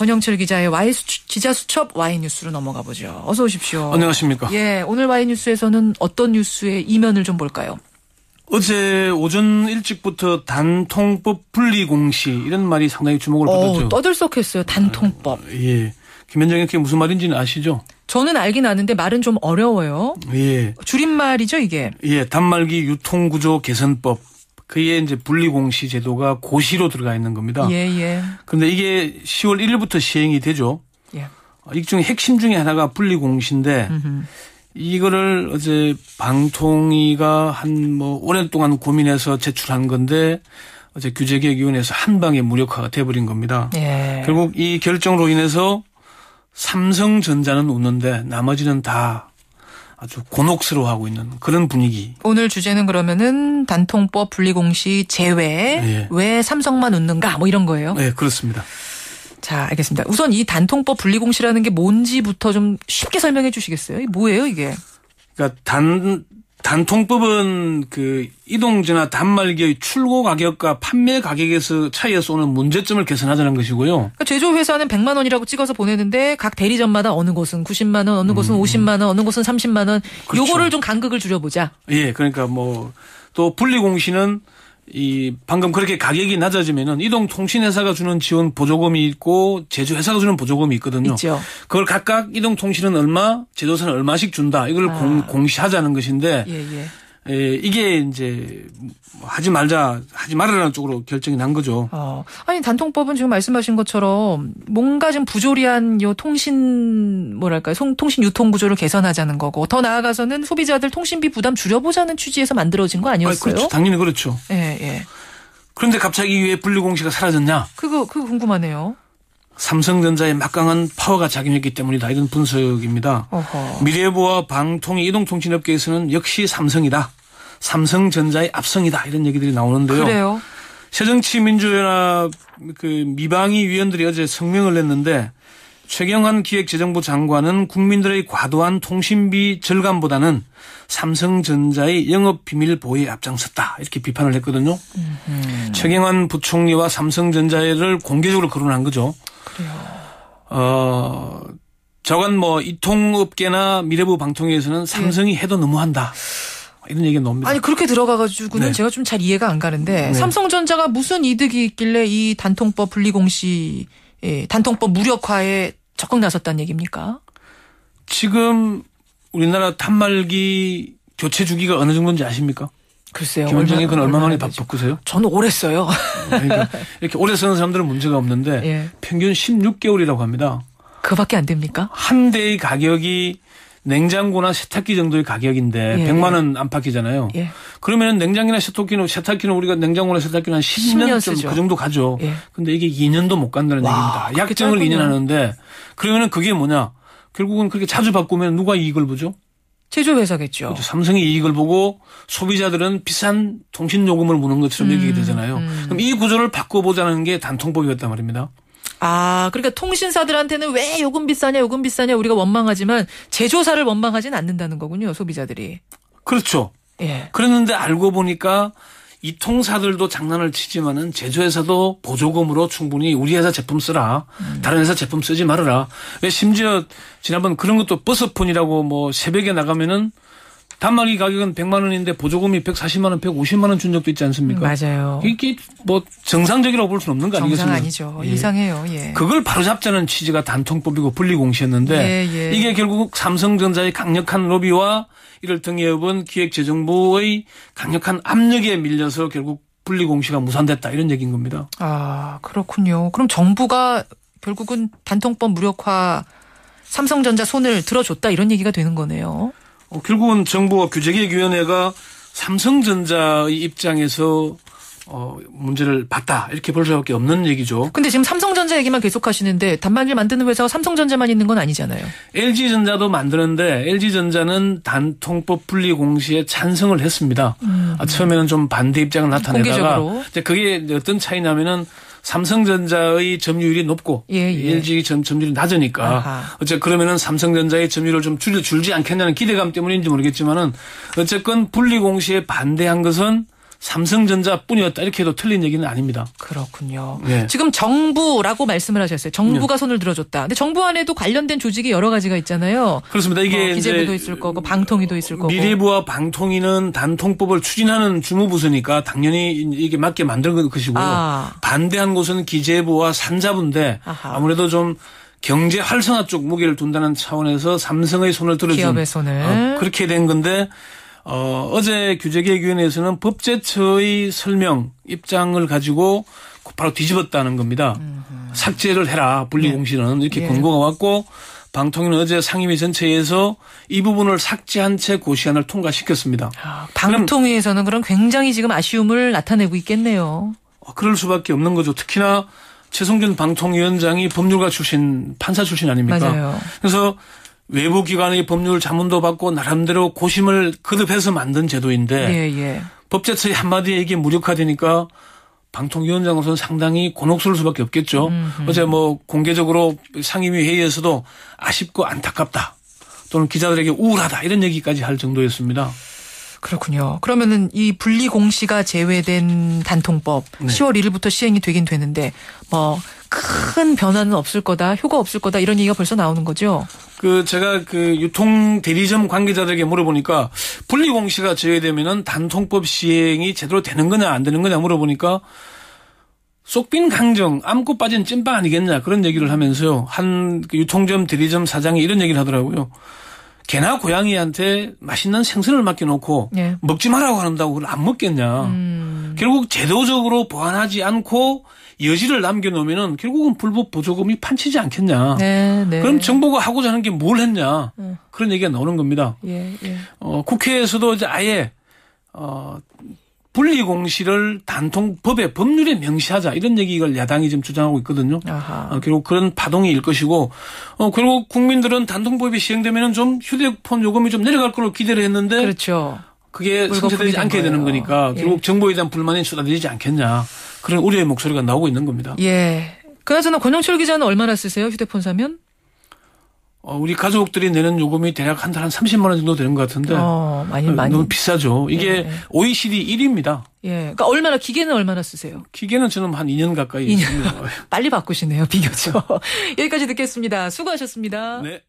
권영철 기자의 기자수첩 Y뉴스로 넘어가 보죠. 어서 오십시오. 안녕하십니까. 예, 오늘 Y뉴스에서는 어떤 뉴스의 이면을 좀 볼까요? 어제 오전 일찍부터 단통법 분리공시 이런 말이 상당히 주목을 받았죠. 떠들썩했어요. 단통법. 예. 김현정이 그게 무슨 말인지는 아시죠? 저는 알긴 아는데 말은 좀 어려워요. 예. 줄임말이죠, 이게? 예. 단말기 유통구조 개선법. 그게 이제 분리공시 제도가 고시로 들어가 있는 겁니다. 예, 예. 그런데 이게 10월 1일부터 시행이 되죠. 예. 이 중에 핵심 중에 하나가 분리공시인데 이거를 어제 방통위가 오랫동안 고민해서 제출한 건데 어제 규제개혁위원회에서 한 방에 무력화가 돼버린 겁니다. 예. 결국 이 결정으로 인해서 삼성전자는 웃는데 나머지는 다 아주 곤혹스러워하고 있는 그런 분위기. 오늘 주제는 그러면은 단통법 분리공시 제외 예. 왜 삼성만 웃는가 뭐 이런 거예요? 네, 그렇습니다. 자, 알겠습니다. 우선 이 단통법 분리공시라는 게 뭔지부터 좀 쉽게 설명해 주시겠어요? 이게 뭐예요, 이게? 그러니까 단통법은 그 이동전화 단말기의 출고 가격과 판매 가격에서 차이에서 오는 문제점을 개선하자는 것이고요. 그러니까 제조회사는 100만 원이라고 찍어서 보내는데 각 대리점마다 어느 곳은 90만 원, 어느 곳은 50만 원, 어느 곳은 30만 원. 그렇죠. 요거를 좀 간극을 줄여보자. 예, 그러니까 또 분리공시는 방금 그렇게 가격이 낮아지면은 이동통신회사가 주는 지원 보조금이 있고 제조회사가 주는 보조금이 있거든요. 있죠. 그걸 각각 이동통신은 얼마, 제조사는 얼마씩 준다. 이걸 공시하자는 것인데. 예, 예. 이게 이제 하지 말아라는 쪽으로 결정이 난 거죠. 아니 단통법은 지금 말씀하신 것처럼 뭔가 좀 부조리한 요 통신 유통 구조를 개선하자는 거고 더 나아가서는 소비자들 통신비 부담 줄여보자는 취지에서 만들어진 거 아니었어요? 그렇죠. 당연히 그렇죠. 예, 예. 그런데 갑자기 왜 분리공시가 사라졌냐? 그거 궁금하네요. 삼성전자의 막강한 파워가 작용했기 때문이다. 이런 분석입니다. 어허. 미래부와 방통위 이동통신업계에서는 역시 삼성이다. 삼성전자의 압승이다. 이런 얘기들이 나오는데요. 그래요? 새정치민주연합 미방위 위원들이 어제 성명을 냈는데 최경환 기획재정부 장관은 국민들의 과도한 통신비 절감보다는 삼성전자의 영업비밀 보호에 앞장섰다. 이렇게 비판을 했거든요. 최경환 부총리와 삼성전자를 공개적으로 거론한 거죠. 그래요. 저건 이통업계나 미래부 방통위에서는 삼성이 해도 너무한다. 이런 얘기가 나옵니다. 아니 그렇게 들어가가지고는 네. 제가 좀 잘 이해가 안 가는데 네. 삼성전자가 무슨 이득이 있길래 이 단통법 분리공시, 단통법 무력화에 적극 나섰다는 얘기입니까? 지금 우리나라 단말기 교체 주기가 어느 정도인지 아십니까? 글쎄요. 김현정이 그건 얼마 만에 바꾸세요? 저는 오래 써요. 그러니까 이렇게 오래 쓰는 사람들은 문제가 없는데 예. 평균 16개월이라고 합니다. 그밖에 안 됩니까? 한 대의 가격이 냉장고나 세탁기 정도의 가격인데 예. 100만 원 안팎이잖아요. 예. 그러면 냉장이나 세탁기는 우리가 냉장고나 세탁기는 한 10년 10년 그 정도 가죠. 예. 근데 이게 2년도 못 간다는 얘기입니다. 약정을 2년 하는데 그러면은 그게 뭐냐? 결국은 그렇게 자주 바꾸면 누가 이익을 보죠? 제조회사겠죠. 그렇죠. 삼성이 이익을 보고 소비자들은 비싼 통신 요금을 무는 것처럼 여기게 되잖아요. 그럼 이 구조를 바꿔보자는 게 단통법이었단 말입니다. 그러니까 통신사들한테는 왜 요금 비싸냐 우리가 원망하지만 제조사를 원망하진 않는다는 거군요, 소비자들이. 그렇죠. 예. 그랬는데 알고 보니까 이 통사들도 장난을 치지만은 제조회사도 보조금으로 충분히 우리 회사 제품 쓰라. 다른 회사 제품 쓰지 말아라. 왜 심지어 지난번 그런 것도 버스폰이라고 새벽에 나가면은 단말기 가격은 100만 원인데 보조금이 140만 원, 150만 원 준 적도 있지 않습니까? 맞아요. 이게 정상적이라고 볼 수는 없는 거 아니겠습니까? 정상 아니죠. 예. 이상해요. 예. 그걸 바로잡자는 취지가 단통법이고 분리공시였는데 예. 이게 결국 삼성전자의 강력한 로비와 이를 등에 업은 기획재정부의 강력한 압력에 밀려서 결국 분리공시가 무산됐다 이런 얘기인 겁니다. 그렇군요. 그럼 정부가 결국은 단통법 무력화 삼성전자 손을 들어줬다 이런 얘기가 되는 거네요. 결국은 정부와 규제개혁위원회가 삼성전자의 입장에서 문제를 봤다 이렇게 볼 수밖에 없는 얘기죠. 근데 지금 삼성전자 얘기만 계속 하시는데 단말기를 만드는 회사가 삼성전자만 있는 건 아니잖아요. LG전자도 만드는데 LG전자는 단통법 분리공시에 찬성을 했습니다. 처음에는 좀 반대 입장을 나타내다가 이제 그게 어떤 차이냐면은 삼성전자의 점유율이 높고 LG 점유율이 낮으니까 그러면은 삼성전자의 점유율을 좀 줄지 않겠냐는 기대감 때문인지 모르겠지만은 어쨌건 분리공시에 반대한 것은 삼성전자뿐이었다 이렇게 해도 틀린 얘기는 아닙니다. 그렇군요. 네. 지금 정부라고 말씀을 하셨어요. 정부가 손을 들어줬다. 근데 정부 안에도 관련된 조직이 여러 가지가 있잖아요. 그렇습니다. 이게 기재부도 있을 거고 방통위도 있을 거고. 미래부와 방통위는 단통법을 추진하는 주무부서니까 당연히 이게 맞게 만든 것이고요. 반대한 곳은 기재부와 산자부인데 아무래도 좀 경제 활성화 쪽 무게를 둔다는 차원에서 삼성의 손을 들어준 기업의 손을 그렇게 된 건데 어제 규제개혁위원회에서는 법제처의 설명 입장을 가지고 바로 뒤집었다는 겁니다. 삭제를 해라 분리공시는 이렇게 권고가 왔고 방통위는 어제 상임위 전체에서 이 부분을 삭제한 채 고시안을 통과시켰습니다. 방통위에서는 그럼 굉장히 지금 아쉬움을 나타내고 있겠네요. 그럴 수밖에 없는 거죠. 특히나 최성준 방통위원장이 법률가 출신 판사 출신 아닙니까? 맞아요. 그래서 외부 기관의 법률 자문도 받고 나름대로 고심을 거듭해서 만든 제도인데 법제처의 한마디 얘기에 무력화되니까 방통위원장으로서는 상당히 곤혹스러울 수밖에 없겠죠. 어제 뭐 공개적으로 상임위 회의에서도 아쉽고 안타깝다 또는 기자들에게 우울하다 이런 얘기까지 할 정도였습니다. 그렇군요. 그러면은 이 분리공시가 제외된 단통법 10월 1일부터 시행이 되긴 되는데 뭐 큰 변화는 없을 거다, 효과 없을 거다 이런 얘기가 벌써 나오는 거죠. 제가 유통 대리점 관계자들에게 물어보니까 분리공시가 제외되면은 단통법 시행이 제대로 되는 거냐 안 되는 거냐 물어보니까 쏙 빈 강정, 안고 빠진 찐빵 아니겠냐 그런 얘기를 하면서요. 한 유통점 대리점 사장이 이런 얘기를 하더라고요. 개나 고양이한테 맛있는 생선을 맡겨놓고 먹지 말라고 한다고 그걸 안 먹겠냐. 결국 제도적으로 보완하지 않고 여지를 남겨놓으면은 결국은 불법 보조금이 판치지 않겠냐. 그럼 정부가 하고자 하는 게 뭘 했냐. 그런 얘기가 나오는 겁니다. 국회에서도 이제 아예 분리공시를 단통법의 법률에 명시하자 이런 얘기를 야당이 지금 주장하고 있거든요. 결국 그런 파동이 일 것이고 결국 국민들은 단통법이 시행되면 좀 휴대폰 요금이 좀 내려갈 걸로 기대를 했는데 그렇죠. 그게 성취되지 않게 되는 거니까 결국 정부에 대한 불만이 쏟아지지 않겠냐. 그런 우려의 목소리가 나오고 있는 겁니다. 그나저나 권영철 기자는 얼마나 쓰세요? 휴대폰 사면? 우리 가족들이 내는 요금이 대략 한 달 한 30만 원 정도 되는 것 같은데. 많이. 너무 비싸죠. 이게 OECD 1위입니다. 그러니까 얼마나, 기계는 얼마나 쓰세요? 기계는 저는 한 2년 가까이. 2년. 빨리 바꾸시네요, 비교죠. 여기까지 듣겠습니다. 수고하셨습니다. 네.